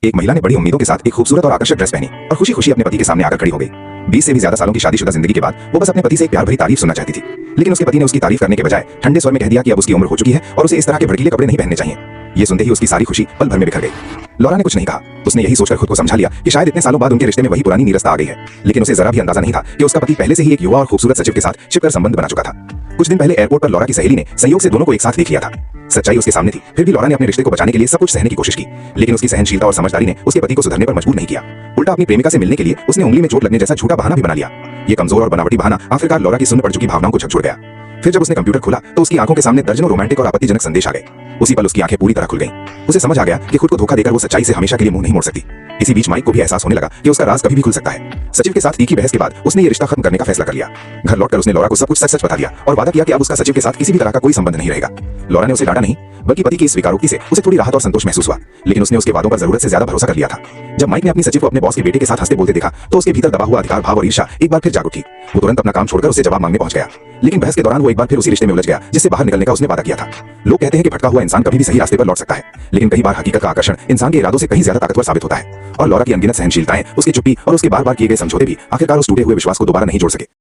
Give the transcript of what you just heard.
एक महिला ने बड़ी उम्मीदों के साथ एक खूबसूरत और आकर्षक ड्रेस पहनी और खुशी खुशी अपने पति के सामने आकर खड़ी हो गई। 20 से भी ज्यादा सालों की शादीशुदा जिंदगी के बाद वो बस अपने पति से एक प्यार भरी तारीफ सुनना चाहती थी, लेकिन उसके पति ने उसकी तारीफ करने के बजाय ठंडे स्वर में कह दिया कि अब उसकी उम्र हो चुकी है और उसे इस तरह के भड़कीले कपड़े नहीं पहनने चाहिए। ये सुनते ही उसकी सारी खुशी पल भर में बिखर गई। लॉरा ने कुछ नहीं कहा। उसने यही सोचकर खुद को समझा लिया कि शायद इतने सालों बाद उनके रिश्ते में वही पुरानी नीरसता आ गई है, लेकिन उसे जरा भी अंदाजा नहीं था कि उसका पति पहले से ही एक युवा और खूबसूरत सचिव के साथ छिपकर संबंध बना चुका था। कुछ दिन पहले एयरपोर्ट पर लॉरा की सहेली ने संयोग से दोनों को एक साथ देख लिया था। सच्चाई उसके सामने थी, फिर भी लॉरा ने अपने रिश्ते को बचाने के लिए सब कुछ सहने की कोशिश की, लेकिन उसकी सहनशीलता और समझदारी ने उसके पति को सुधरने पर मजबूर नहीं किया। उल्टा अपनी प्रेमिका से मिलने के लिए उसने उंगली में चोट लगने जैसा झूठा बहाना भी बना लिया। ये कमजोर और बनावटी बहाना आखिरकार लॉरा की सुन्न पड़ चुकी भावनाओं को झकझोर गया। फिर जब उसने कंप्यूटर खोला तो उसकी आंखों के सामने दर्जनों रोमांटिक और आपत्तिजनक संदेश आ गए। उसी पल उसकी आंखें पूरी तरह खुल गईं। उसे समझ आ गया कि खुद को धोखा देकर वो सच्चाई से हमेशा के लिए मुंह नहीं मोड़ सकती। इसी बीच माइक को भी एहसास होने लगा कि उसका राज कभी भी खुल सकता है। सचिव के साथ तीखी बहस के बाद उसने ये रिश्ता खत्म करने का फैसला कर लिया। घर लौटकर उसने लॉरा को सब कुछ सच सच बता दिया और वादा किया कि अब उसका सचिव के साथ किसी भी तरह का कोई संबंध नहीं रहेगा। लॉरा ने उसे डांटा नहीं, बल्कि पति की इस स्वीकारोक्ति से उसे थोड़ी राहत और संतोष महसूस हुआ, लेकिन उसने उसके वादों पर जरूरत से ज्यादा भरोसा कर लिया था। जब माइक ने अपनी सचिव को अपने बॉस के बेटे के साथ हंसते बोलते देखा तो उसके भीतर दबा हुआ अधिकार भाव और ईर्ष्या एक बार फिर जाग उठी। वो तुरंत अपना काम छोड़कर उसे जवाब मांगने पहुंच गया, लेकिन बहस के दौरान वो एक बार फिर उसी रिश्ते में उलझ गया जिससे बाहर निकलने का उसने वादा किया था। लोग कहते हैं कि भटका हुआ इंसान कभी भी सही रास्ते पर लौट सकता है, लेकिन कई बार हकीकत का आकर्षण इंसान के इरादों से कहीं ज्यादा ताकतवर साबित होता है। और लॉरा की अनगिनत सहनशीलताएं, उसकी चुप्पी और उसके बार बार किए गए समझौते भी आखिरकार उस टूटे हुए विश्वास को दोबारा नहीं जोड़ सके।